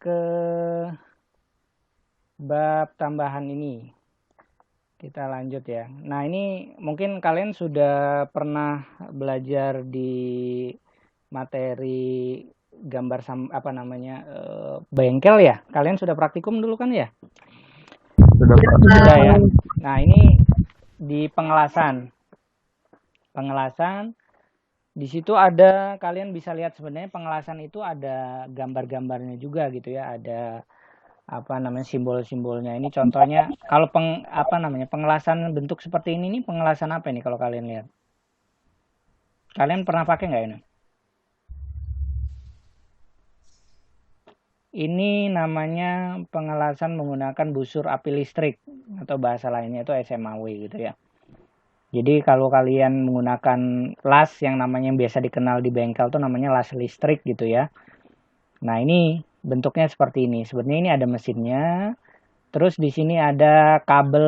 ke bab tambahan ini. Kita lanjut ya. Nah, ini mungkin kalian sudah pernah belajar di materi gambar bengkel ya. Kalian sudah praktikum dulu kan ya? Sudah ya. Nah, ini di pengelasan. Di situ ada, kalian bisa lihat sebenarnya pengelasan itu ada gambar-gambarnya juga gitu ya. Ada simbol-simbolnya. Ini contohnya kalau pengelasan bentuk seperti ini nih, pengelasan apa ini kalau kalian lihat? Kalian pernah pakai nggak ini? Ini namanya pengelasan menggunakan busur api listrik atau bahasa lainnya itu SMAW gitu ya. Jadi kalau kalian menggunakan las yang namanya biasa dikenal di bengkel tuh namanya las listrik gitu ya. Nah, ini bentuknya seperti ini. Sebenarnya ini ada mesinnya. Terus di sini ada kabel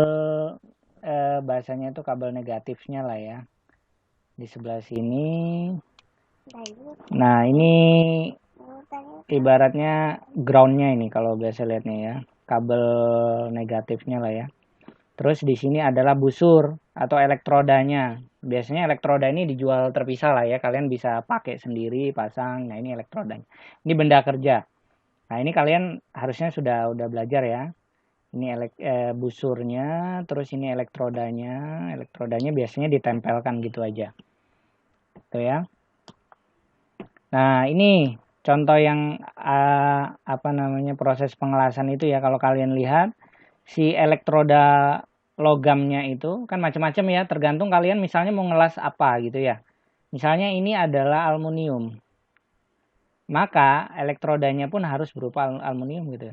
bahasanya itu kabel negatifnya lah ya. Di sebelah sini. Nah, ini ibaratnya groundnya ini kalau biasa lihatnya ya. Kabel negatifnya lah ya. Terus di sini adalah busur atau elektrodanya. Biasanya elektroda ini dijual terpisah lah ya. Kalian bisa pakai sendiri, pasang. Nah, ini elektrodanya. Ini benda kerja. Nah, ini kalian harusnya sudah belajar ya. Ini busurnya, terus ini elektrodanya. Elektrodanya biasanya ditempelkan gitu aja. Tuh ya. Nah, ini contoh yang proses pengelasan itu ya. Kalau kalian lihat si elektroda logamnya itu kan macam-macam ya, tergantung kalian misalnya mau ngelas apa gitu ya. Misalnya ini adalah aluminium, maka elektrodanya pun harus berupa aluminium gitu.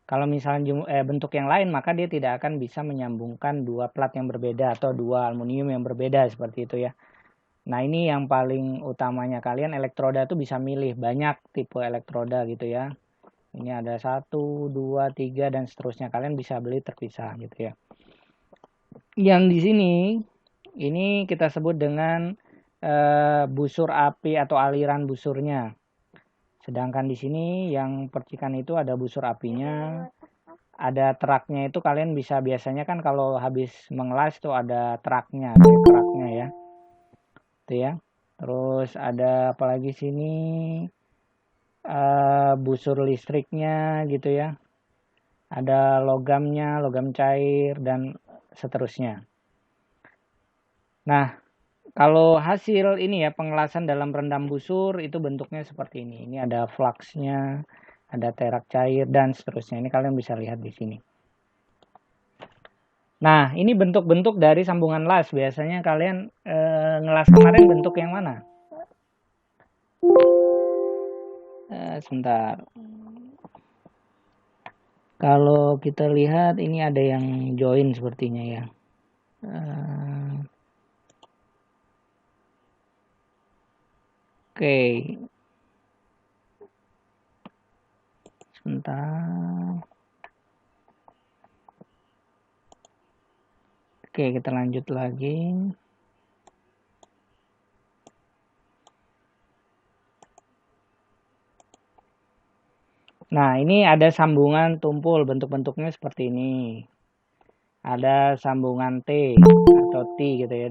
Kalau misalnya bentuk yang lain, maka dia tidak akan bisa menyambungkan dua plat yang berbeda atau dua aluminium yang berbeda seperti itu ya. Nah, ini yang paling utamanya, kalian elektroda tuh bisa milih banyak tipe elektroda gitu ya. Ini ada 1, 2, 3 dan seterusnya. Kalian bisa beli terpisah gitu ya. Yang di sini ini kita sebut dengan busur api atau aliran busurnya. Sedangkan di sini yang percikan itu ada busur apinya. Ada truknya itu kalian bisa biasanya kan kalau habis mengelas tuh ada truknya ya. Itu ya. Terus ada apalagi sini busur listriknya gitu ya. Ada logamnya, logam cair dan seterusnya. Nah, kalau hasil ini ya pengelasan dalam rendam busur itu bentuknya seperti ini. Ini ada fluxnya, ada terak cair dan seterusnya. Ini kalian bisa lihat di sini. Nah, ini bentuk-bentuk dari sambungan las. Biasanya kalian ngelas kemarin bentuk yang mana? Sebentar. Kalau kita lihat ini ada yang join sepertinya ya. Oke. Sebentar. Oke, kita lanjut lagi. Nah, ini ada sambungan tumpul, bentuk-bentuknya seperti ini. Ada sambungan T atau T gitu ya,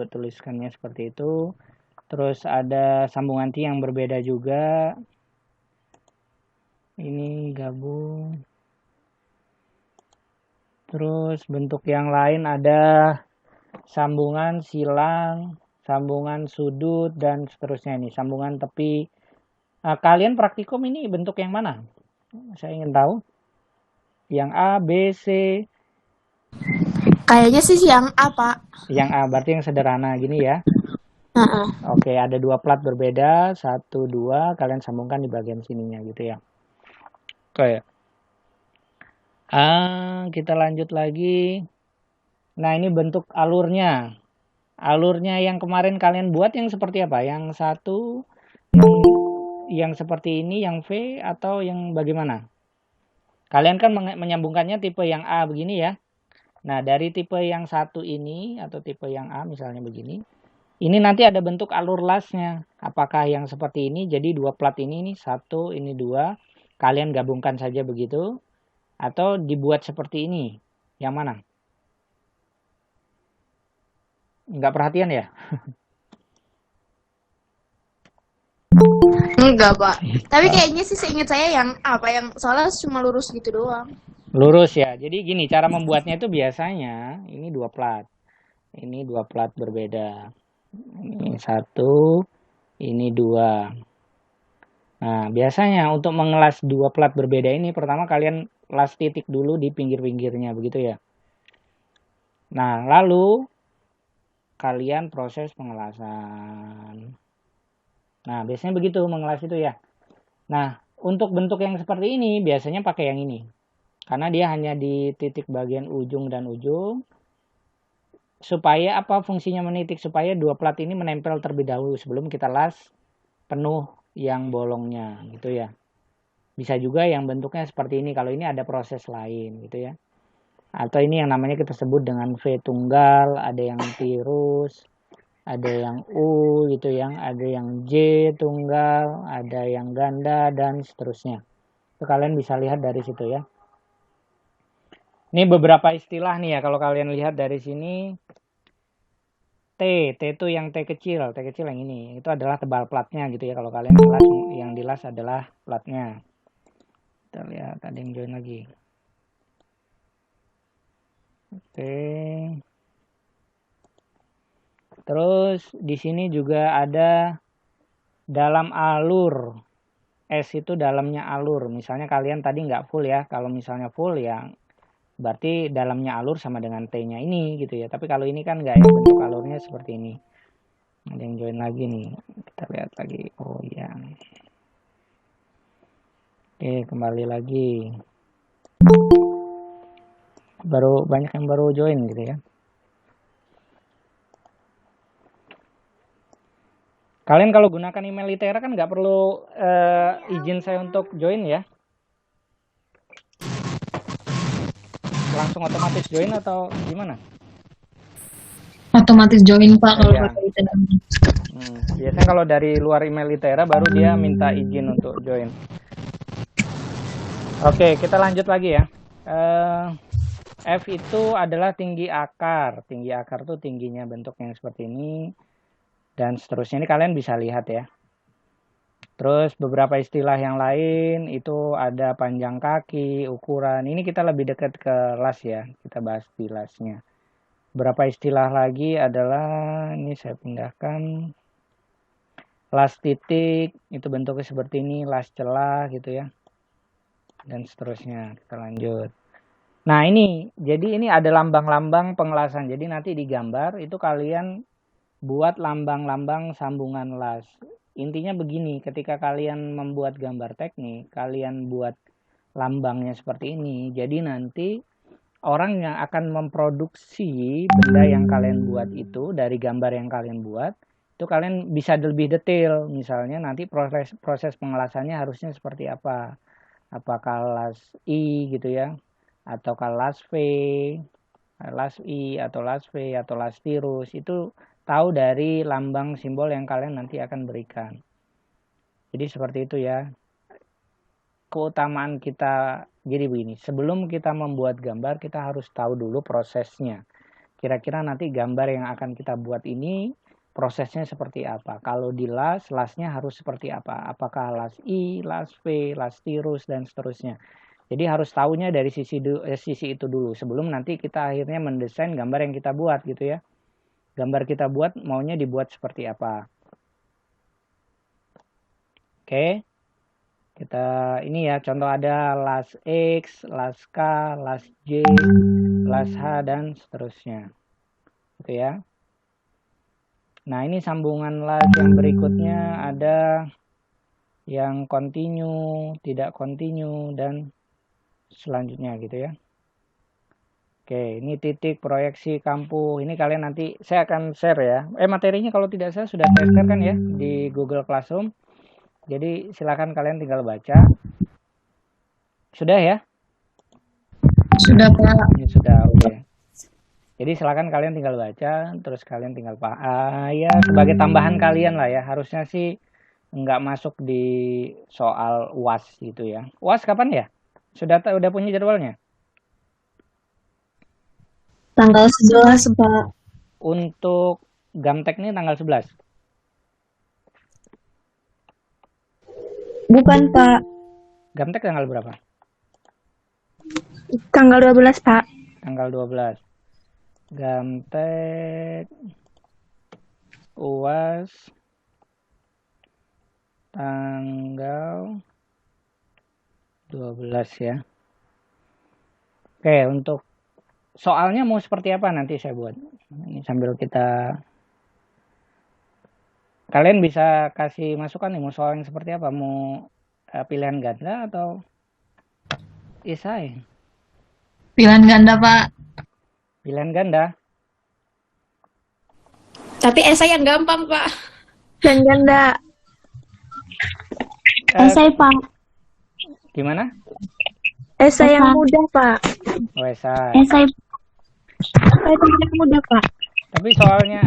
tuliskannya seperti itu. Terus ada sambungan T yang berbeda juga. Ini gabung. Terus bentuk yang lain ada sambungan silang, sambungan sudut dan seterusnya ini, sambungan tepi. Nah, kalian praktikum ini bentuk yang mana? Saya ingin tahu. Yang A, B, C. Kayaknya sih yang A, Pak. Yang A, berarti yang sederhana gini ya. Oke, ada dua plat berbeda, 1, 2, kalian sambungkan di bagian sininya gitu ya. Oke. Kita lanjut lagi. Nah, ini bentuk alurnya. Alurnya yang kemarin kalian buat yang seperti apa? Yang 1, yang seperti ini, yang V, atau yang bagaimana? Kalian kan menyambungkannya tipe yang A begini ya. Nah, dari tipe yang 1 ini atau tipe yang A misalnya begini. Ini nanti ada bentuk alur lasnya. Apakah yang seperti ini, jadi dua plat ini satu, ini dua. Kalian gabungkan saja begitu. Atau dibuat seperti ini. Yang mana? Nggak perhatian ya? Enggak, Pak. Tapi kayaknya sih seingat saya yang apa yang soalnya cuma lurus gitu doang. Lurus ya. Jadi gini, cara membuatnya itu biasanya ini dua plat. Ini dua plat berbeda. Ini satu, ini dua. Nah, biasanya untuk mengelas dua plat berbeda ini, pertama kalian las titik dulu di pinggir-pinggirnya, begitu ya. Nah, lalu kalian proses pengelasan. Nah, biasanya begitu mengelas itu ya. Nah, untuk bentuk yang seperti ini, biasanya pakai yang ini. Karena dia hanya di titik bagian ujung dan ujung. Supaya apa fungsinya menitik? Supaya dua plat ini menempel terlebih dahulu sebelum kita las penuh yang bolongnya gitu ya. Bisa juga yang bentuknya seperti ini kalau ini ada proses lain gitu ya. Atau ini yang namanya kita sebut dengan V tunggal, ada yang tirus, ada yang U gitu ya, ada yang J tunggal, ada yang ganda dan seterusnya. Itu kalian bisa lihat dari situ ya. Ini beberapa istilah nih ya kalau kalian lihat dari sini. T itu yang T kecil yang ini. Itu adalah tebal platnya gitu ya. Kalau kalian yang dilas adalah platnya. Kita lihat ada yang join lagi. Oke. Terus di sini juga ada dalam alur. S itu dalamnya alur. Misalnya kalian tadi nggak full ya. Kalau misalnya full ya berarti dalamnya alur sama dengan T-nya ini gitu ya. Tapi kalau ini kan nggak ya, bentuk alurnya seperti ini. Ada yang join lagi nih. Kita lihat lagi. Oh iya. Oke, kembali lagi. Banyak yang baru join gitu ya. Kalian kalau gunakan email Litera kan nggak perlu izin saya untuk join ya. Langsung otomatis join atau gimana? Otomatis join, Pak, kalau Ya. pakai Litera. Biasanya kalau dari luar email Litera baru dia minta izin untuk join. Oke, kita lanjut lagi ya. F itu adalah tinggi akar. Tinggi akar tuh tingginya bentuk yang seperti ini. Dan seterusnya ini kalian bisa lihat ya. Terus beberapa istilah yang lain itu ada panjang kaki, ukuran. Ini kita lebih dekat ke las ya. Kita bahas di lasnya. Beberapa istilah lagi adalah, ini saya pindahkan. Las titik, itu bentuknya seperti ini. Las celah gitu ya. Dan seterusnya. Kita lanjut. Nah ini, jadi ini ada lambang-lambang pengelasan. Jadi nanti di gambar itu kalian buat lambang-lambang sambungan las. Intinya begini, ketika kalian membuat gambar teknik, kalian buat lambangnya seperti ini. Jadi nanti orang yang akan memproduksi benda yang kalian buat itu dari gambar yang kalian buat, itu kalian bisa lebih detail. Misalnya nanti proses pengelasannya harusnya seperti apa. Apakah las I gitu ya, atau las V, las I atau las V atau las tirus, itu tahu dari lambang simbol yang kalian nanti akan berikan. Jadi seperti itu ya. Keutamaan kita jadi begini, sebelum kita membuat gambar kita harus tahu dulu prosesnya. Kira-kira nanti gambar yang akan kita buat ini prosesnya seperti apa. Kalau di lasnya harus seperti apa. Apakah las I, las V, las tirus dan seterusnya. Jadi harus tahunya dari sisi itu dulu sebelum nanti kita akhirnya mendesain gambar yang kita buat gitu ya. Gambar kita buat maunya dibuat seperti apa. Oke. Kita ini ya contoh ada las X, las K, las J, las H dan seterusnya. Oke ya. Nah, ini sambungan las yang berikutnya ada yang continue, tidak continue dan selanjutnya gitu ya. Oke, ini titik proyeksi kampuh. Ini kalian nanti saya akan share ya. Materinya kalau tidak saya sudah share kan ya di Google Classroom. Jadi silakan kalian tinggal baca. Sudah ya? Sudah, Pak. Ini sudah, oke. Jadi silakan kalian tinggal baca, terus kalian tinggal ya sebagai tambahan kalian lah ya. Harusnya sih nggak masuk di soal UAS gitu ya. UAS kapan ya? Udah punya jadwalnya? Tanggal 11, Pak. Untuk Gamtek ini tanggal 11. Bukan, Pak. Gamtek tanggal berapa? Tanggal 12, Pak. Tanggal 12. Gamtek UAS tanggal 12 ya. Oke, untuk soalnya mau seperti apa nanti saya buat. Ini sambil kalian bisa kasih masukan nih mau soal yang seperti apa, mau pilihan ganda atau esai? Pilihan ganda, Pak. Pilihan ganda. Tapi esai yang gampang, Pak. Dan ganda. Eh, Esai, Pak. Gimana? Esai yang mudah, Pak. Oh, esai. Esai yang mudah, Pak. Tapi soalnya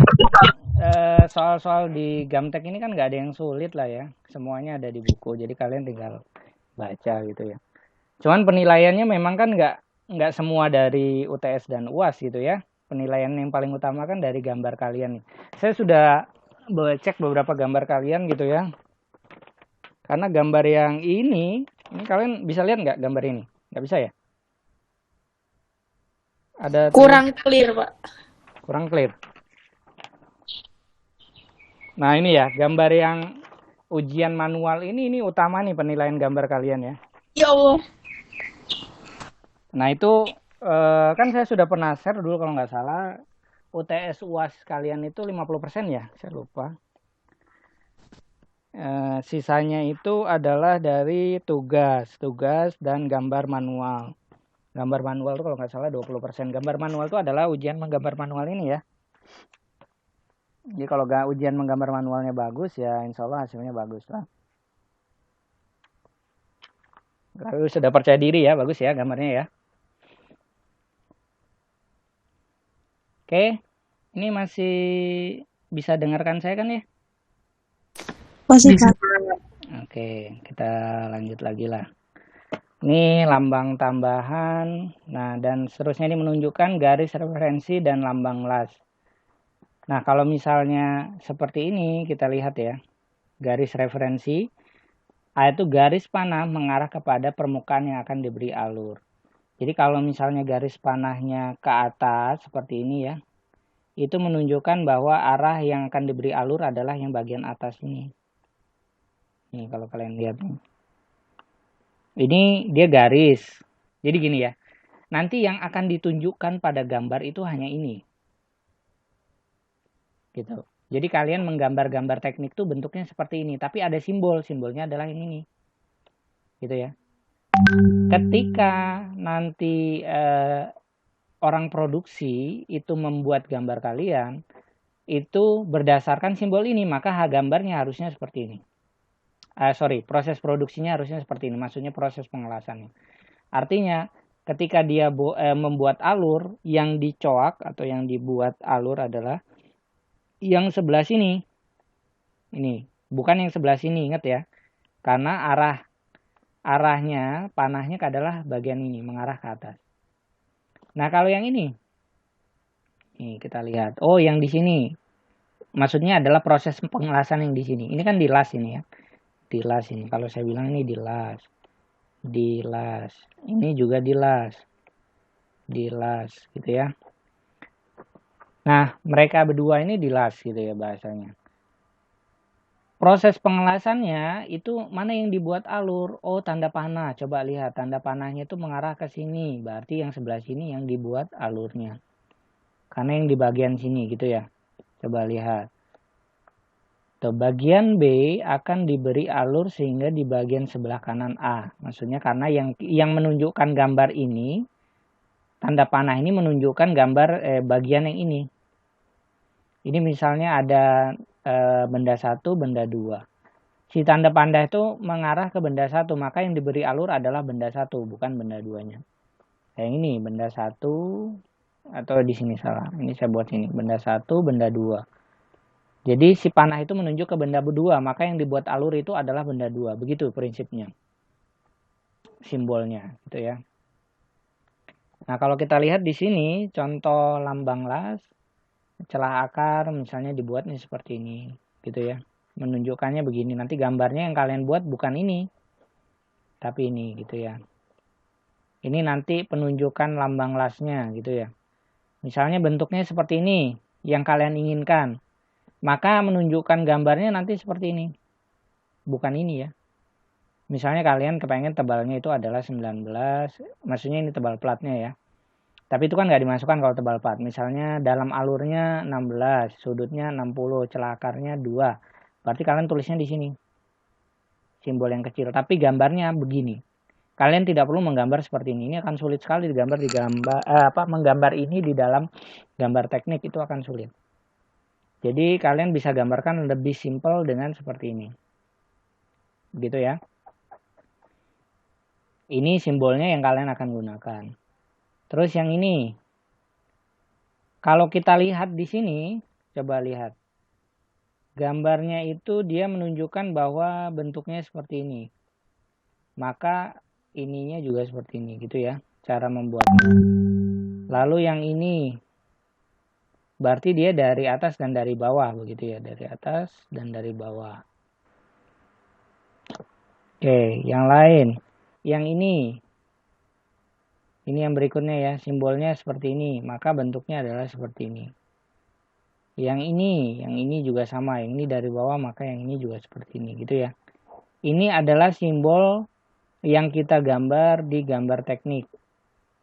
soal-soal di Gamtek ini kan nggak ada yang sulit lah ya. Semuanya ada di buku. Jadi kalian tinggal baca gitu ya. Cuman penilaiannya memang kan nggak semua dari UTS dan UAS gitu ya. Penilaian yang paling utama kan dari gambar kalian nih. Saya sudah cek beberapa gambar kalian gitu ya. Karena gambar yang ini kalian bisa lihat nggak gambar ini? Nggak bisa ya? Ada Kurang clear, Pak. kurang clear. Nah ini ya gambar yang ujian manual ini utama nih penilaian gambar kalian ya. Ya Allah. Nah itu kan saya sudah pernah share dulu kalau nggak salah UTS UAS kalian itu 50% ya, saya lupa. Sisanya itu adalah dari tugas dan gambar manual. Gambar manual itu kalau nggak salah 20%. Gambar manual itu adalah ujian menggambar manual ini ya. Jadi kalau ujian menggambar manualnya bagus ya insya Allah hasilnya bagus lah. Lalu sudah percaya diri ya, bagus ya gambarnya ya. Oke, ini masih bisa dengarkan saya kan ya? Masih, Pak. Oke, kita lanjut lagi lah. Ini lambang tambahan, nah dan seterusnya ini menunjukkan garis referensi dan lambang las. Nah kalau misalnya seperti ini kita lihat ya, garis referensi, itu garis panah mengarah kepada permukaan yang akan diberi alur. Jadi kalau misalnya garis panahnya ke atas seperti ini ya, itu menunjukkan bahwa arah yang akan diberi alur adalah yang bagian atas ini. Nih kalau kalian lihat nih. Ini dia garis. Jadi gini ya. Nanti yang akan ditunjukkan pada gambar itu hanya ini. Gitu. Jadi kalian menggambar-gambar teknik tuh bentuknya seperti ini, tapi ada simbol. Simbolnya adalah yang ini. Gitu ya. Ketika nanti orang produksi itu membuat gambar kalian, itu berdasarkan simbol ini, maka gambarnya harusnya seperti ini. Proses produksinya harusnya seperti ini, maksudnya proses pengelasannya. Artinya ketika dia membuat alur, yang dicoak atau yang dibuat alur adalah yang sebelah sini. Ini, bukan yang sebelah sini, ingat ya. Karena arahnya, panahnya adalah bagian ini, mengarah ke atas. Nah, kalau yang ini, nih kita lihat. Oh, yang di sini. Maksudnya adalah proses pengelasan yang di sini. Ini kan dilas ini ya. Dilas ini. Kalau saya bilang ini dilas. Dilas. Ini juga dilas. Dilas gitu ya. Nah, mereka berdua ini dilas gitu ya bahasanya. Proses pengelasannya itu mana yang dibuat alur? Oh, tanda panah. Coba lihat, tanda panahnya itu mengarah ke sini. Berarti yang sebelah sini yang dibuat alurnya. Karena yang di bagian sini gitu ya. Coba lihat. Tuh, bagian B akan diberi alur sehingga di bagian sebelah kanan A. Maksudnya karena yang menunjukkan gambar ini, tanda panah ini menunjukkan gambar bagian yang ini. Ini misalnya ada benda 1, benda 2. Si tanda panah itu mengarah ke benda 1, maka yang diberi alur adalah benda 1, bukan benda 2-nya. Yang ini benda 1, Atau di sini salah. Ini saya buat sini. Benda 1, benda 2. Jadi si panah itu menunjuk ke benda 2, maka yang dibuat alur itu adalah benda 2. Begitu prinsipnya. Simbolnya, gitu ya. Nah, kalau kita lihat di sini contoh lambang las, celah akar misalnya dibuatnya seperti ini, gitu ya. Menunjukkannya begini. Nanti gambarnya yang kalian buat bukan ini, tapi ini, gitu ya. Ini nanti penunjukan lambang lasnya, gitu ya. Misalnya bentuknya seperti ini, yang kalian inginkan. Maka menunjukkan gambarnya nanti seperti ini. Bukan ini ya. Misalnya kalian kepengen tebalnya itu adalah 19, maksudnya ini tebal platnya ya. Tapi itu kan nggak dimasukkan kalau tebal plat. Misalnya dalam alurnya 16, sudutnya 60, celah akarnya 2. Berarti kalian tulisnya di sini. Simbol yang kecil, tapi gambarnya begini. Kalian tidak perlu menggambar seperti ini. Ini akan sulit sekali menggambar ini di dalam gambar teknik itu akan sulit. Jadi kalian bisa gambarkan lebih simpel dengan seperti ini. Gitu ya. Ini simbolnya yang kalian akan gunakan. Terus yang ini. Kalau kita lihat di sini, coba lihat. Gambarnya itu dia menunjukkan bahwa bentuknya seperti ini. Maka ininya juga seperti ini gitu ya, cara membuatnya. Lalu yang ini berarti dia dari atas dan dari bawah begitu ya, dari atas dan dari bawah. Oke, yang lain. Yang ini yang berikutnya ya, simbolnya seperti ini, maka bentuknya adalah seperti ini. Yang ini juga sama, yang ini dari bawah maka yang ini juga seperti ini gitu ya. Ini adalah simbol yang kita gambar di gambar teknik.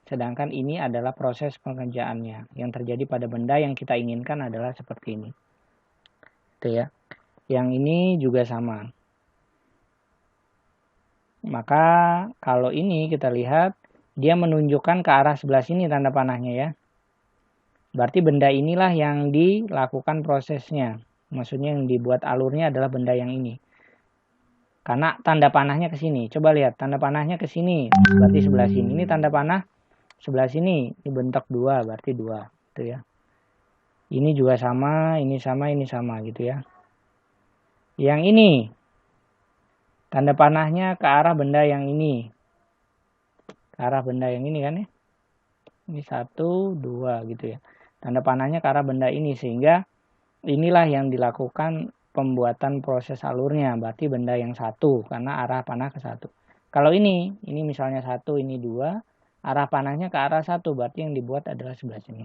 Sedangkan ini adalah proses pengerjaannya. Yang terjadi pada benda yang kita inginkan adalah seperti ini. Itu ya. Yang ini juga sama. Maka kalau ini kita lihat, dia menunjukkan ke arah sebelah sini tanda panahnya ya. Berarti benda inilah yang dilakukan prosesnya. Maksudnya yang dibuat alurnya adalah benda yang ini. Karena tanda panahnya ke sini. Coba lihat, tanda panahnya ke sini. Berarti sebelah sini. Ini tanda panah sebelah sini. Ini bentuk 2, berarti 2. Gitu ya. Ini juga sama, ini sama, ini sama gitu ya. Yang ini. Tanda panahnya ke arah benda yang ini. Ke arah benda yang ini kan ya. Ini 1, 2 gitu ya. Tanda panahnya ke arah benda ini. Sehingga inilah yang dilakukan pembuatan proses alurnya, berarti benda yang 1 karena arah panah ke 1. Kalau ini misalnya 1, ini 2, arah panahnya ke arah 1, berarti yang dibuat adalah sebelah sini.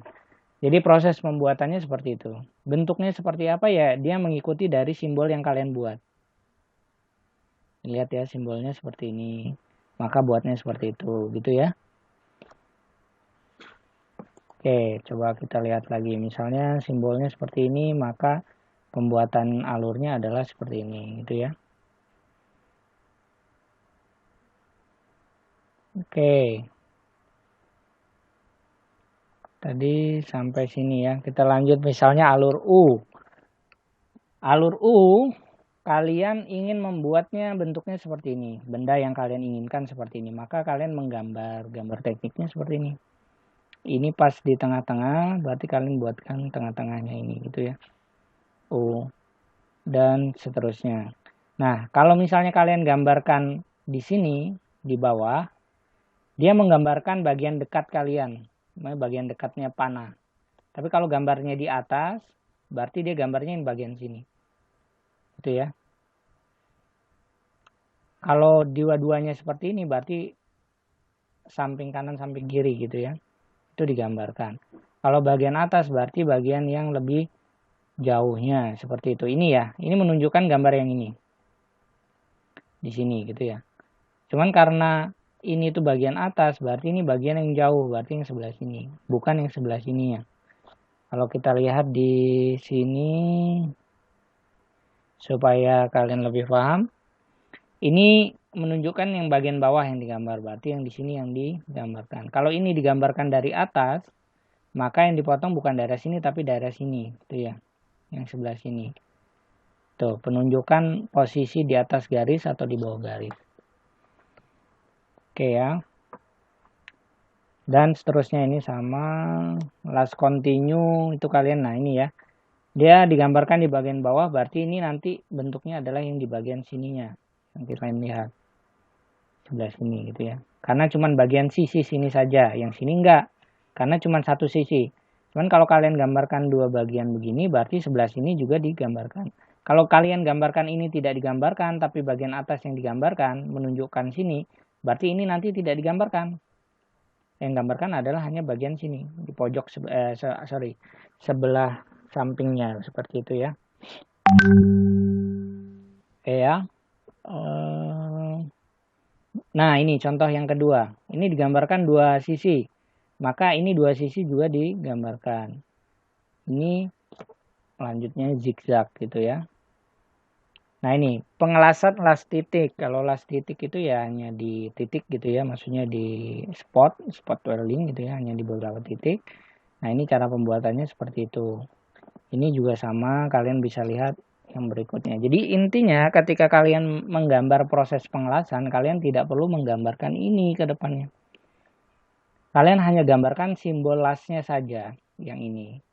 Jadi proses pembuatannya seperti itu. Bentuknya seperti apa ya? Dia mengikuti dari simbol yang kalian buat. Lihat ya, simbolnya seperti ini. Maka buatnya seperti itu, gitu ya. Oke, coba kita lihat lagi. Misalnya simbolnya seperti ini, maka pembuatan alurnya adalah seperti ini gitu ya. Oke. Tadi sampai sini ya. Kita lanjut misalnya alur U. Alur U kalian ingin membuatnya bentuknya seperti ini. Benda yang kalian inginkan seperti ini. Maka kalian menggambar gambar tekniknya seperti ini. Ini pas di tengah-tengah, berarti kalian buatkan tengah-tengahnya ini gitu ya. U. Dan seterusnya. Nah, kalau misalnya kalian gambarkan di sini, di bawah, dia menggambarkan bagian dekat kalian, bagian dekatnya panah. Tapi kalau gambarnya di atas, berarti dia gambarnya di bagian sini. Itu ya. Kalau dua-duanya seperti ini, berarti samping kanan, samping kiri gitu ya. Itu digambarkan. Kalau bagian atas, berarti bagian yang lebih jauhnya seperti itu. Ini ya, ini menunjukkan gambar yang ini di sini gitu ya. Cuman karena ini tuh bagian atas, berarti ini bagian yang jauh, berarti yang sebelah sini, bukan yang sebelah sini ya. Kalau kita lihat di sini supaya kalian lebih paham, ini menunjukkan yang bagian bawah yang digambar, berarti yang di sini yang digambarkan. Kalau ini digambarkan dari atas, maka yang dipotong bukan daerah sini tapi daerah sini, gitu ya. Yang sebelah sini. Tuh, penunjukan posisi di atas garis atau di bawah garis. Oke ya. Dan seterusnya ini sama last continue itu kalian, nah ini ya. Dia digambarkan di bagian bawah, berarti ini nanti bentuknya adalah yang di bagian sininya. Nanti kalian lihat. Sebelah sini gitu ya. Karena cuma bagian sisi sini saja, yang sini enggak. Karena cuma satu sisi. Cuman kalau kalian gambarkan dua bagian begini, berarti sebelah sini juga digambarkan. Kalau kalian gambarkan ini tidak digambarkan, tapi bagian atas yang digambarkan menunjukkan sini, berarti ini nanti tidak digambarkan. Yang gambarkan adalah hanya bagian sini, di pojok sebelah sampingnya, seperti itu ya. Oke ya. Nah ini contoh yang kedua. Ini digambarkan dua sisi. Maka ini dua sisi juga digambarkan. Ini lanjutnya zigzag gitu ya. Nah ini pengelasan last titik. Kalau last titik itu ya hanya di titik gitu ya. Maksudnya di spot welding gitu ya. Hanya di beberapa titik. Nah ini cara pembuatannya seperti itu. Ini juga sama, kalian bisa lihat yang berikutnya. Jadi intinya ketika kalian menggambar proses pengelasan, kalian tidak perlu menggambarkan ini ke depannya. Kalian hanya gambarkan simbol lasnya saja yang ini.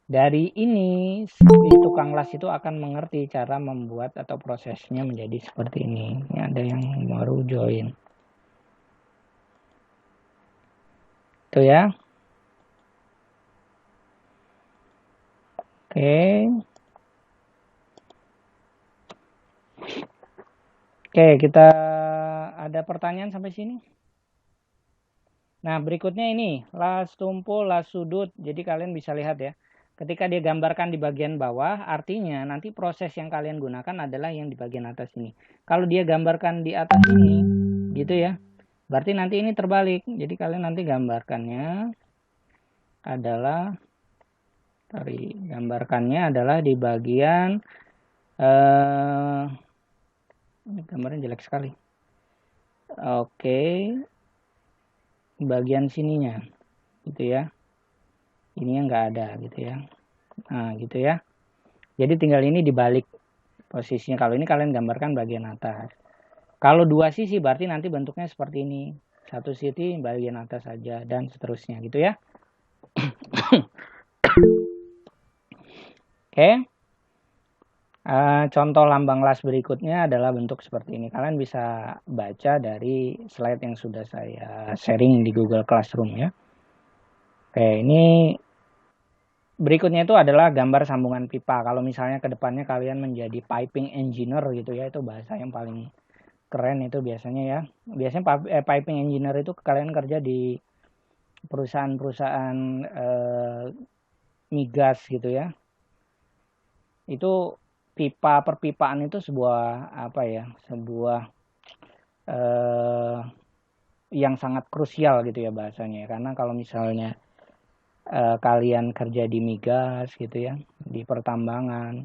Dari ini, si tukang las itu akan mengerti cara membuat atau prosesnya menjadi seperti ini. Ini ada yang baru join. Itu ya. Oke. Oke, kita ada pertanyaan sampai sini? Nah, berikutnya ini, las tumpul, las sudut. Jadi kalian bisa lihat ya. Ketika dia gambarkan di bagian bawah, artinya nanti proses yang kalian gunakan adalah yang di bagian atas ini. Kalau dia gambarkan di atas ini, gitu ya. Berarti nanti ini terbalik. Jadi kalian nanti gambarkannya adalah di bagian ini gambarnya jelek sekali. Oke. Bagian sininya gitu ya. Ini yang enggak ada gitu ya. Nah, gitu ya. Jadi tinggal ini dibalik posisinya. Kalau ini kalian gambarkan bagian atas. Kalau dua sisi berarti nanti bentuknya seperti ini. Satu sisi bagian atas saja dan seterusnya gitu ya. Oke. Contoh lambang las berikutnya adalah bentuk seperti ini. Kalian bisa baca dari slide yang sudah saya sharing di Google Classroom ya. Oke, ini berikutnya itu adalah gambar sambungan pipa. Kalau misalnya ke depannya kalian menjadi piping engineer gitu ya, itu bahasa yang paling keren itu biasanya ya. Biasanya piping engineer itu kalian kerja di perusahaan-perusahaan migas gitu ya. Itu pipa perpipaan itu sebuah yang sangat krusial gitu ya bahasanya. Karena kalau misalnya kalian kerja di migas gitu ya, di pertambangan,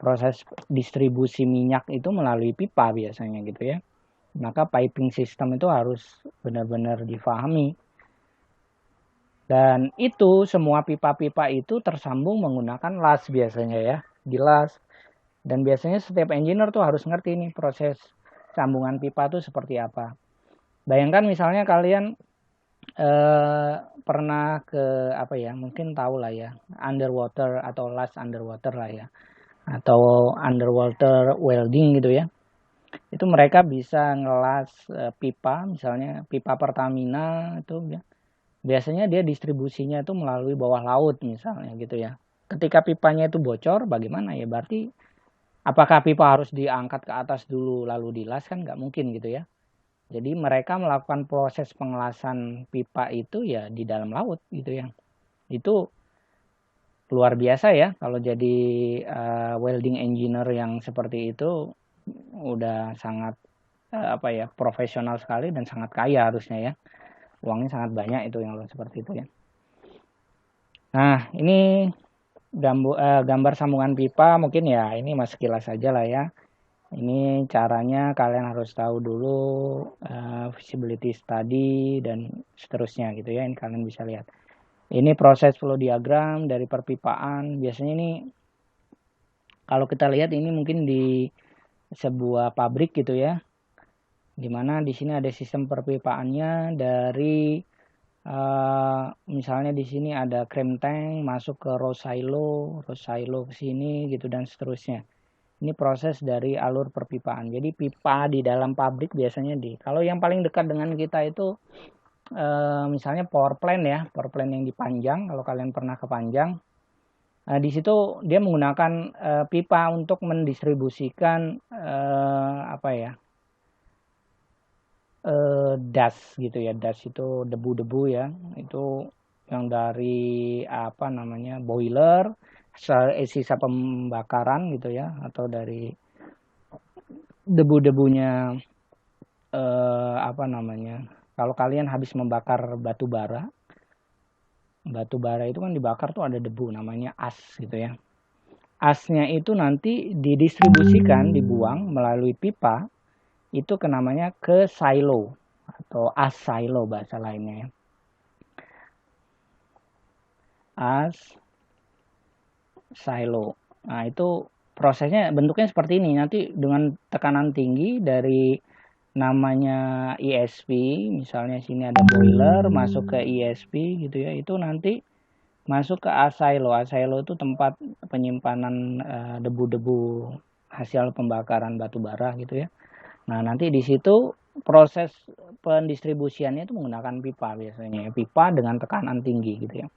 proses distribusi minyak itu melalui pipa biasanya gitu ya. Maka piping system itu harus benar-benar difahami. Dan itu semua pipa-pipa itu tersambung menggunakan las biasanya ya, di las. Dan biasanya setiap engineer tuh harus ngerti nih proses sambungan pipa tuh seperti apa. Bayangkan misalnya kalian pernah ke mungkin tahu lah ya, underwater atau las underwater lah ya, atau underwater welding gitu ya. Itu mereka bisa ngelas pipa, misalnya pipa Pertamina itu ya. Biasanya dia distribusinya itu melalui bawah laut misalnya gitu ya. Ketika pipanya itu bocor bagaimana ya, berarti apakah pipa harus diangkat ke atas dulu lalu dilas, kan nggak mungkin gitu ya. Jadi mereka melakukan proses pengelasan pipa itu ya di dalam laut gitu ya. Itu luar biasa ya kalau jadi welding engineer yang seperti itu, udah sangat profesional sekali dan sangat kaya harusnya ya. Uangnya sangat banyak itu yang seperti itu ya. Nah, ini gambar sambungan pipa mungkin ya, ini mas sekilas saja lah ya. Ini caranya kalian harus tahu dulu visibility study dan seterusnya gitu ya. Ini kalian bisa lihat. Ini proses flow diagram dari perpipaan. Biasanya ini kalau kita lihat ini mungkin di sebuah pabrik gitu ya. Dimana di sini ada sistem perpipaannya dari Misalnya di sini ada cream tank masuk ke rose silo ke sini gitu dan seterusnya. Ini proses dari alur perpipaan. Jadi pipa di dalam pabrik biasanya kalau yang paling dekat dengan kita itu misalnya power plant ya, power plant yang di Panjang. Kalau kalian pernah ke Panjang, di situ dia menggunakan pipa untuk mendistribusikan das gitu ya. Das itu debu-debu ya, itu yang dari boiler, sisa pembakaran gitu ya, atau dari debu-debunya kalau kalian habis membakar batu bara itu kan dibakar tuh ada debu namanya as gitu ya. Asnya itu nanti didistribusikan, dibuang melalui pipa itu namanya ke silo atau as silo bahasa lainnya ya. As silo. Nah, itu prosesnya bentuknya seperti ini. Nanti dengan tekanan tinggi dari namanya ESP, misalnya sini ada boiler masuk ke ESP gitu ya. Itu nanti masuk ke as silo. As silo itu tempat penyimpanan debu-debu hasil pembakaran batu bara gitu ya. Nah, nanti di situ proses pendistribusiannya itu menggunakan pipa biasanya ya. Pipa dengan tekanan tinggi gitu ya.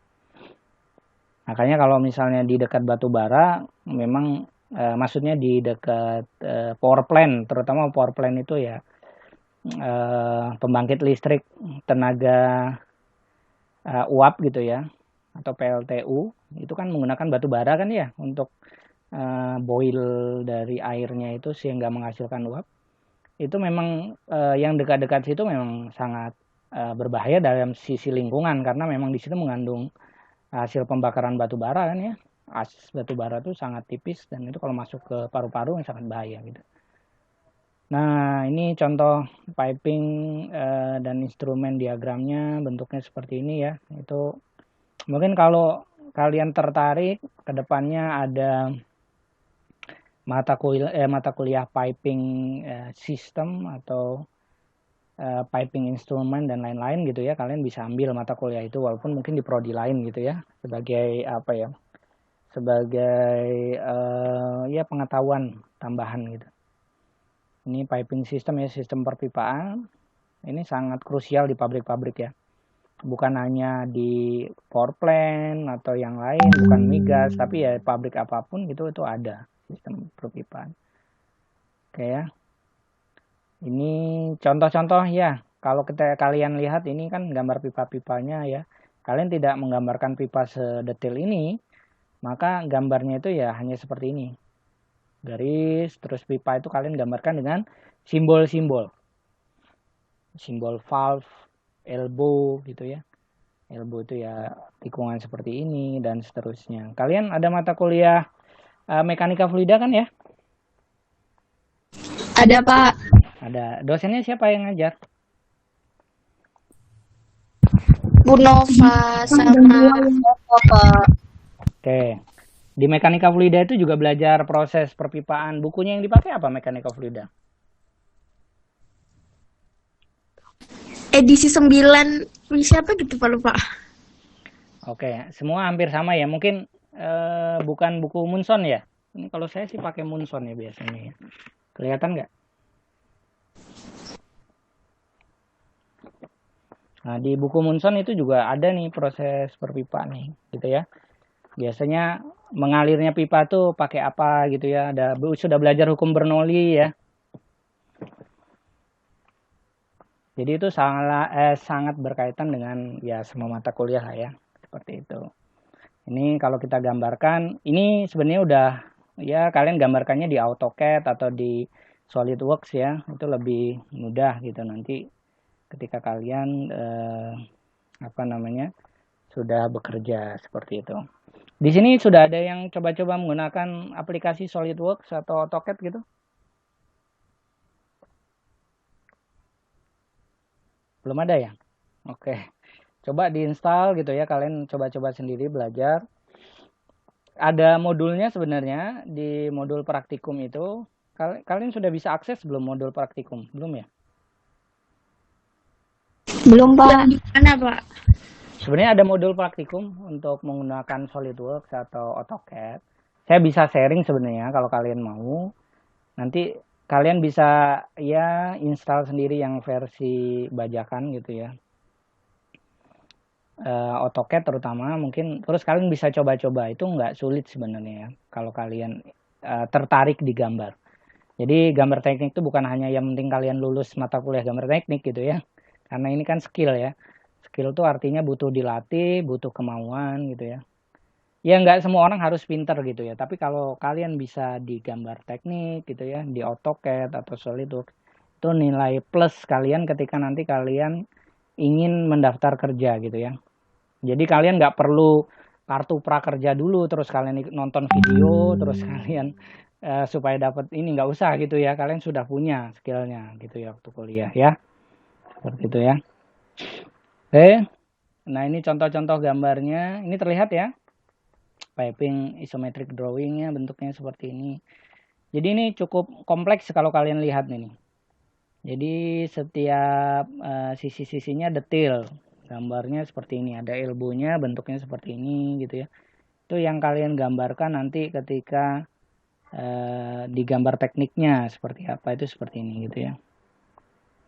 Makanya kalau misalnya di dekat batu bara, memang maksudnya di dekat power plant, terutama power plant itu ya pembangkit listrik tenaga uap gitu ya, atau PLTU, itu kan menggunakan batu bara kan ya untuk boil dari airnya itu sehingga menghasilkan uap. Itu memang yang dekat-dekat situ memang sangat berbahaya dalam sisi lingkungan karena memang di situ mengandung hasil pembakaran batu bara kan ya. Asis batu bara itu sangat tipis dan itu kalau masuk ke paru-paru yang sangat bahaya gitu. Nah, ini contoh piping dan instrumen diagramnya bentuknya seperti ini ya. Itu mungkin kalau kalian tertarik ke depannya ada mata kuliah piping system atau piping instrumen dan lain-lain gitu ya, kalian bisa ambil mata kuliah itu walaupun mungkin di prodi lain gitu ya, sebagai ya pengetahuan tambahan gitu. Ini piping system ya, sistem perpipaan ini sangat krusial di pabrik-pabrik ya, bukan hanya di power plant atau yang lain, bukan migas, tapi ya pabrik apapun gitu itu ada sistem perpipaan. Oke ya. Ini contoh-contoh ya. Kalau kalian lihat ini kan gambar pipa-pipanya ya. Kalian tidak menggambarkan pipa sedetail ini, maka gambarnya itu ya hanya seperti ini. Garis, terus pipa itu kalian gambarkan dengan simbol-simbol. Simbol valve, elbow gitu ya. Elbow itu ya tikungan seperti ini dan seterusnya. Kalian ada mata kuliah mekanika fluida kan ya? Ada, Pak. Ada. Dosennya siapa yang ngajar? Bu Nova sama Pak. Oke. Di mekanika fluida itu juga belajar proses perpipaan. Bukunya yang dipakai apa mekanika fluida? Edisi 9 siapa gitu Pak, lupa. Oke, semua hampir sama ya. Mungkin bukan buku Munson ya. Ini kalau saya sih pakai Munson ya biasanya ya. Kelihatan nggak? Nah, di buku Munson itu juga ada nih proses perpipaan nih, gitu ya. Biasanya mengalirnya pipa tuh pakai apa gitu ya. Sudah belajar hukum Bernoulli ya. Jadi itu sangat berkaitan dengan ya semua mata kuliah lah ya, seperti itu. Ini kalau kita gambarkan, ini sebenarnya udah ya kalian gambarkannya di AutoCAD atau di SolidWorks ya, itu lebih mudah gitu nanti ketika kalian sudah bekerja seperti itu. Di sini sudah ada yang coba-coba menggunakan aplikasi SolidWorks atau AutoCAD gitu? Belum ada ya? Oke. Coba diinstal gitu ya, kalian coba-coba sendiri belajar. Ada modulnya sebenarnya di modul praktikum itu. Kalian sudah bisa akses belum modul praktikum? Belum ya? Belum, Pak. Yang di mana, Pak? Sebenarnya ada modul praktikum untuk menggunakan SolidWorks atau AutoCAD. Saya bisa sharing sebenarnya kalau kalian mau. Nanti kalian bisa ya install sendiri yang versi bajakan gitu ya. AutoCAD terutama mungkin, terus kalian bisa coba-coba, itu nggak sulit sebenarnya ya kalau kalian tertarik di gambar. Jadi gambar teknik itu bukan hanya yang penting kalian lulus mata kuliah gambar teknik gitu ya, karena ini kan skill ya. Skill itu artinya butuh dilatih, butuh kemauan gitu ya. Ya nggak semua orang harus pinter gitu ya, tapi kalau kalian bisa di gambar teknik gitu ya, di AutoCAD atau SolidWorks, itu nilai plus kalian ketika nanti kalian ingin mendaftar kerja gitu ya. Jadi kalian nggak perlu kartu prakerja dulu terus kalian nonton video terus kalian supaya dapat ini, nggak usah gitu ya. Kalian sudah punya skillnya gitu ya waktu kuliah ya, seperti itu ya. Oke, nah ini contoh-contoh gambarnya, ini terlihat ya, piping isometric drawingnya bentuknya seperti ini. Jadi ini cukup kompleks kalau kalian lihat ini. Jadi setiap sisi-sisinya detail. Gambarnya seperti ini, ada elbownya bentuknya seperti ini gitu ya. Itu yang kalian gambarkan nanti ketika di gambar tekniknya seperti apa, itu seperti ini gitu ya.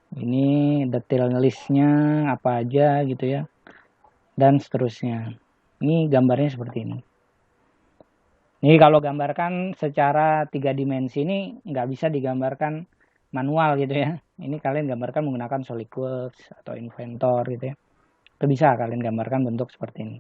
Ini detail listnya apa aja gitu ya, dan seterusnya. Ini gambarnya seperti ini. Ini kalau gambarkan secara 3 dimensi ini nggak bisa digambarkan manual gitu ya. Ini kalian gambarkan menggunakan SolidWorks atau Inventor gitu ya. Itu bisa kalian gambarkan bentuk seperti ini.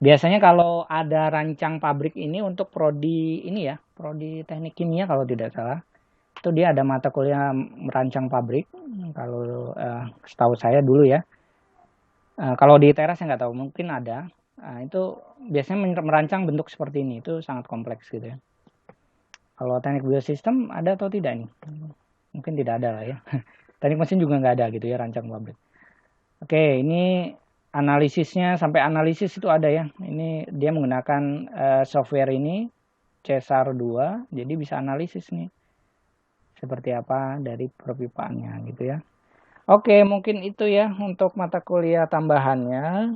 Biasanya kalau ada rancang pabrik ini untuk prodi ini ya, prodi teknik kimia kalau tidak salah, itu dia ada mata kuliah merancang pabrik. Kalau setahu saya dulu ya, kalau di teras saya nggak tahu, mungkin ada. Itu biasanya merancang bentuk seperti ini, itu sangat kompleks gitu ya. Kalau teknik biosistem ada atau tidak nih? Mungkin tidak ada lah ya. Teknik mesin juga nggak ada gitu ya, rancang pabrik. Oke, ini analisisnya, sampai analisis itu ada ya. Ini dia menggunakan software ini Cesar 2, jadi bisa analisis nih seperti apa dari perpipaannya gitu ya. Oke, mungkin itu ya untuk mata kuliah tambahannya.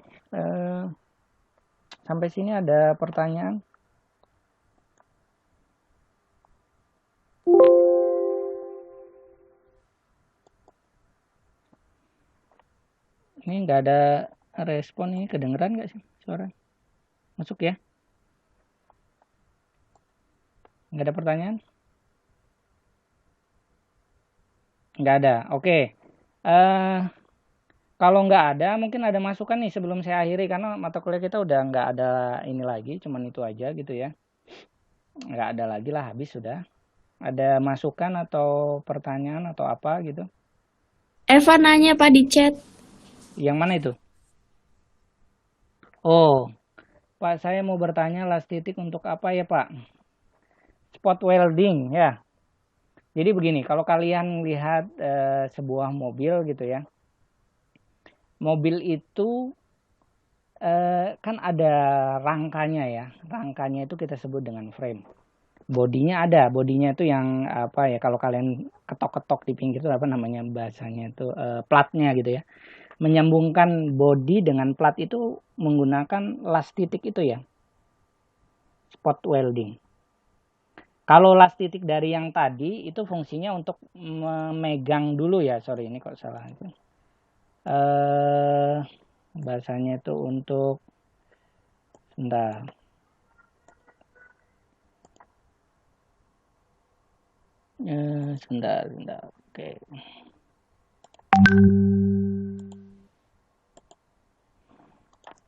Sampai sini ada pertanyaan? Ini nggak ada respon, ini kedengeran nggak sih suara? Masuk ya? Nggak ada pertanyaan? Nggak ada. Oke. Kalau nggak ada, mungkin ada masukan nih sebelum saya akhiri, karena mata kuliah kita udah nggak ada ini lagi, cuman itu aja gitu ya. Nggak ada lagi lah, habis sudah. Ada masukan atau pertanyaan atau apa gitu? Eva nanya Pak di chat. Yang mana itu? Oh, Pak, saya mau bertanya, las titik untuk apa ya Pak? Spot welding ya. Jadi begini, kalau kalian lihat sebuah mobil gitu ya, mobil itu kan ada rangkanya ya, rangkanya itu kita sebut dengan frame. Bodinya ada, bodinya itu yang apa ya, kalau kalian ketok-ketok di pinggir itu apa namanya bahasanya itu, platnya gitu ya. Menyambungkan bodi dengan plat itu menggunakan las titik itu ya, spot welding. Kalau las titik dari yang tadi itu fungsinya untuk memegang dulu ya, sorry ini kok salah itu. Bahasanya itu untuk, sebentar. Sebentar. Oke.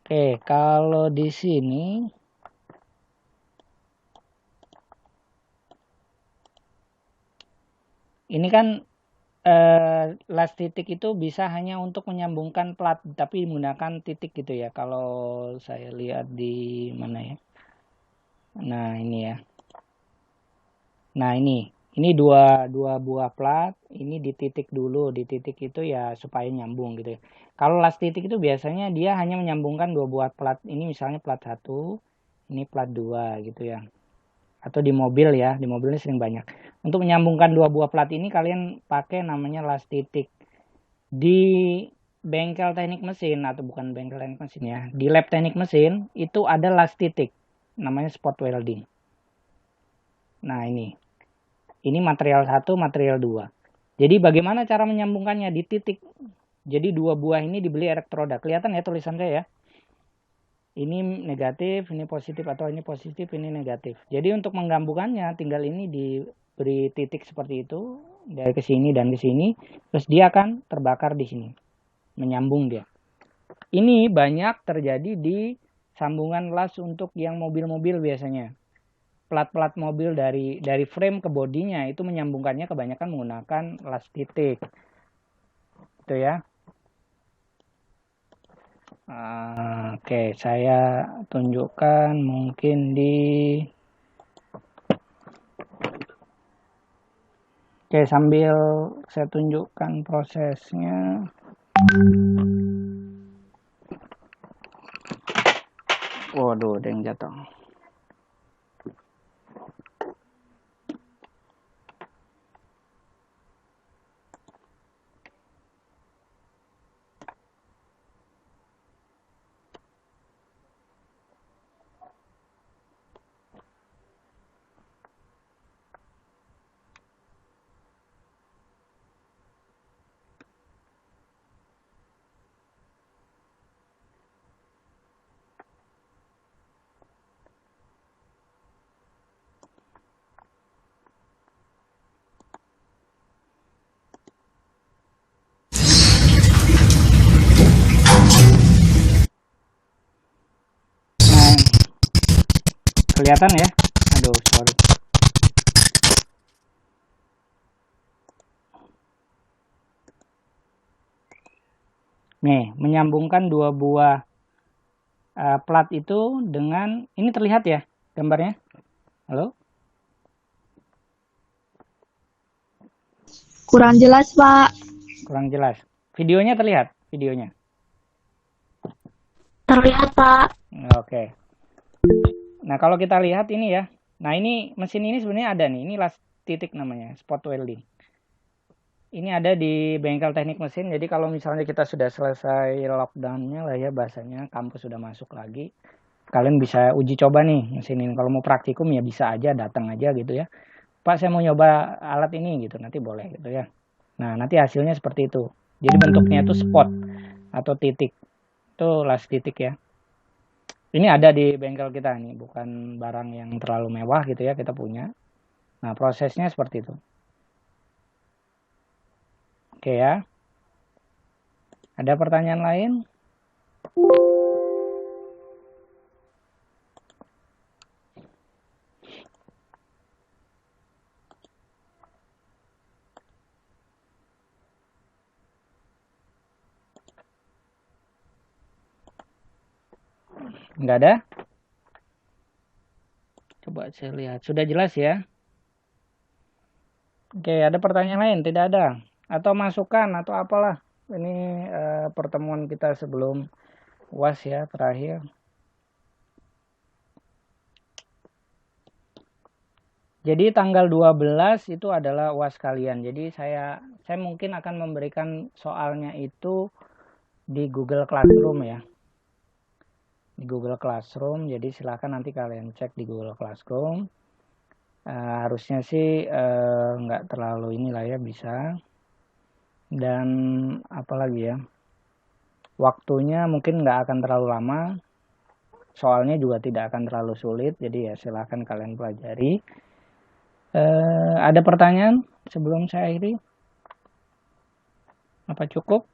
Oke, kalau di sini ini kan las titik itu bisa hanya untuk menyambungkan plat, tapi menggunakan titik gitu ya. Kalau saya lihat di mana ya? Nah ini ya. Nah ini dua buah plat. Ini di titik dulu, di titik itu ya supaya nyambung gitu ya. Kalau las titik itu biasanya dia hanya menyambungkan dua buah plat. Ini misalnya plat 1, ini plat 2 gitu ya. Atau di mobil ya, di mobil ini sering banyak. Untuk menyambungkan dua buah plat ini kalian pakai namanya las titik. Di bengkel teknik mesin, atau bukan bengkel teknik mesin ya, di lab teknik mesin itu ada las titik, namanya spot welding. Nah ini material 1, material 2. Jadi bagaimana cara menyambungkannya di titik? Jadi dua buah ini dibeli elektroda. Kelihatan ya tulisan saya ya. Ini negatif, ini positif, atau ini positif, ini negatif. Jadi untuk menggabungkannya tinggal ini diberi titik seperti itu, dari ke sini dan ke sini, terus dia akan terbakar di sini. Menyambung dia. Ini banyak terjadi di sambungan las untuk yang mobil-mobil biasanya. Plat-plat mobil dari frame ke bodinya itu menyambungkannya kebanyakan menggunakan las titik. Itu ya. Oke, saya tunjukkan mungkin Oke, sambil saya tunjukkan prosesnya. Waduh, ada yang jatuh. Kelihatan ya? Aduh, sorry. Nih, menyambungkan dua buah plat itu dengan, ini terlihat ya gambarnya? Halo? Kurang jelas, Pak. Kurang jelas. Videonya terlihat? Videonya? Terlihat, Pak. Oke. Nah, kalau kita lihat ini ya. Nah, ini mesin ini sebenarnya ada nih. Ini las titik namanya, spot welding. Ini ada di bengkel teknik mesin. Jadi kalau misalnya kita sudah selesai lockdown-nya lah ya bahasanya, kampus sudah masuk lagi, kalian bisa uji coba nih mesin ini. Kalau mau praktikum ya bisa aja, datang aja gitu ya. Pak, saya mau nyoba alat ini gitu, nanti boleh gitu ya. Nah, nanti hasilnya seperti itu. Jadi bentuknya itu spot atau titik. Itu las titik ya. Ini ada di bengkel kita nih, bukan barang yang terlalu mewah gitu ya kita punya. Nah, prosesnya seperti itu. Oke ya. Ada pertanyaan lain? Enggak ada? Coba saya lihat. Sudah jelas ya? Oke, ada pertanyaan lain? Tidak ada? Atau masukan atau apalah? Ini pertemuan kita sebelum UAS ya, terakhir. Jadi tanggal 12 itu adalah UAS kalian. Jadi saya mungkin akan memberikan soalnya itu di Google Classroom ya. Di Google Classroom, jadi silahkan nanti kalian cek di Google Classroom. Harusnya sih nggak terlalu inilah ya, bisa. Dan apalagi ya, waktunya mungkin nggak akan terlalu lama, soalnya juga tidak akan terlalu sulit, jadi ya silahkan kalian pelajari. Ada pertanyaan sebelum saya akhiri? Apa cukup?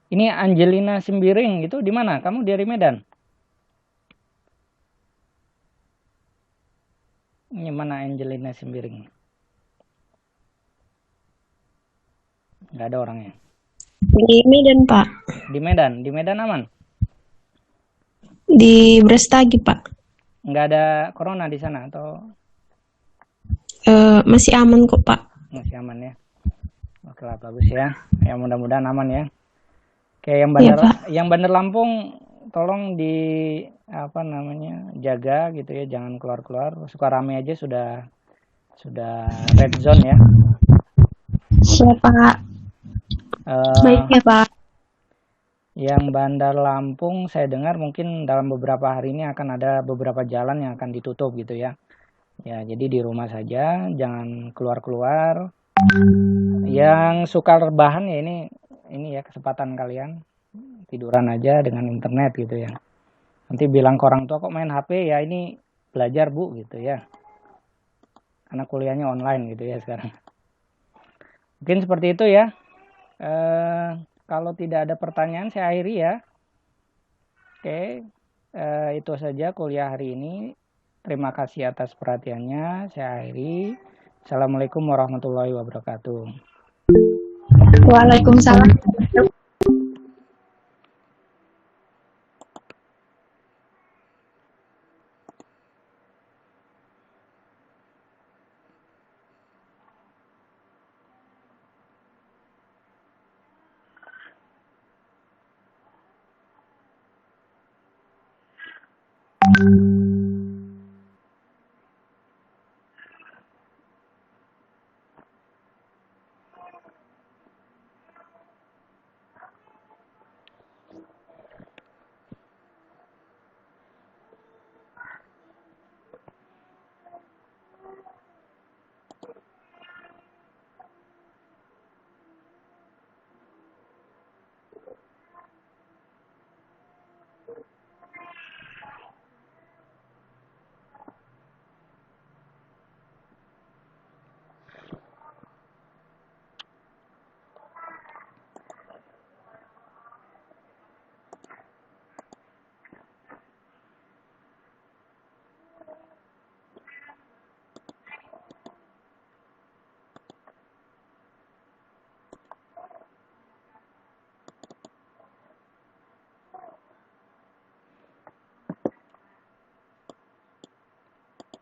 Ini Angelina Simbiring, itu di mana? Kamu dari Medan? Ini mana Angelina Simbiring? Nggak ada orangnya. Di Medan, Pak. Di Medan aman? Di Brastagi, Pak. Nggak ada corona di sana atau? Masih aman kok, Pak. Masih aman ya. Oke lah, bagus ya. Ya mudah-mudahan aman ya. Oke, yang Bandar Lampung tolong jaga gitu ya, jangan keluar-keluar. Suka rame aja sudah red zone ya. Siap, Pak. Baik Eh, ya, Pak. yang Bandar Lampung saya dengar mungkin dalam beberapa hari ini akan ada beberapa jalan yang akan ditutup gitu ya. Ya, jadi di rumah saja, jangan keluar-keluar. Yang suka rebahan ya ini ya kesempatan kalian tiduran aja dengan internet gitu ya. Nanti bilang ke orang tua kok main HP, ya ini belajar Bu gitu ya. Karena kuliahnya online gitu ya sekarang. Mungkin seperti itu ya. Eh, Kalau tidak ada pertanyaan saya akhiri ya. Oke, itu saja kuliah hari ini. Terima kasih atas perhatiannya. Saya akhiri. Assalamualaikum warahmatullahi wabarakatuh. Waalaikumsalam.